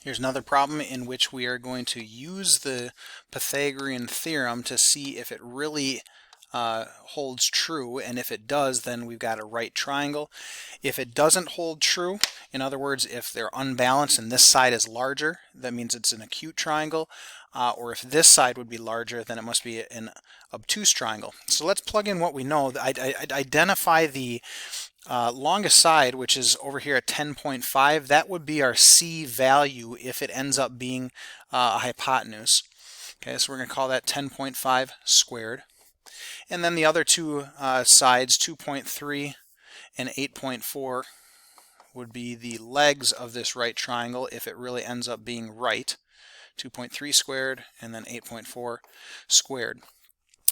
Here's another problem in which we are going to use the Pythagorean theorem to see if it really holds true, and if it does, then we've got a right triangle. If it doesn't hold true, in other words, if they're unbalanced and this side is larger, that means it's an acute triangle, or if this side would be larger, then it must be an obtuse triangle. So let's plug in what we know. Identify the longest side, which is over here at 10.5. That would be our C value if it ends up being a hypotenuse. Okay, so we're going to call that 10.5 squared. And then the other two sides, 2.3 and 8.4, would be the legs of this right triangle if it really ends up being right. 2.3 squared and then 8.4 squared.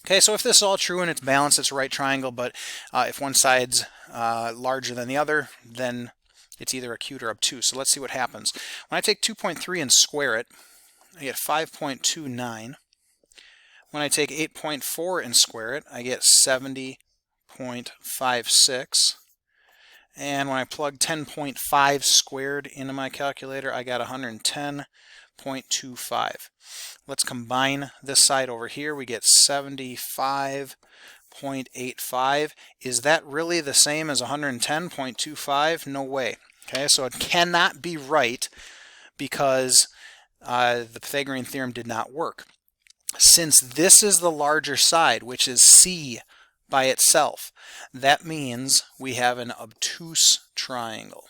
Okay, so if this is all true and it's balanced, it's a right triangle, but if one side's larger than the other, then it's either acute or obtuse. So let's see what happens. When I take 2.3 and square it, I get 5.29. When I take 8.4 and square it, I get 70.56. And when I plug 10.5 squared into my calculator, I got 110.25. Let's combine this side over here. We get 75.85. Is that really the same as 110.25? No way. Okay, so it cannot be right because the Pythagorean theorem did not work. Since this is the larger side, which is C by itself, that means we have an obtuse triangle.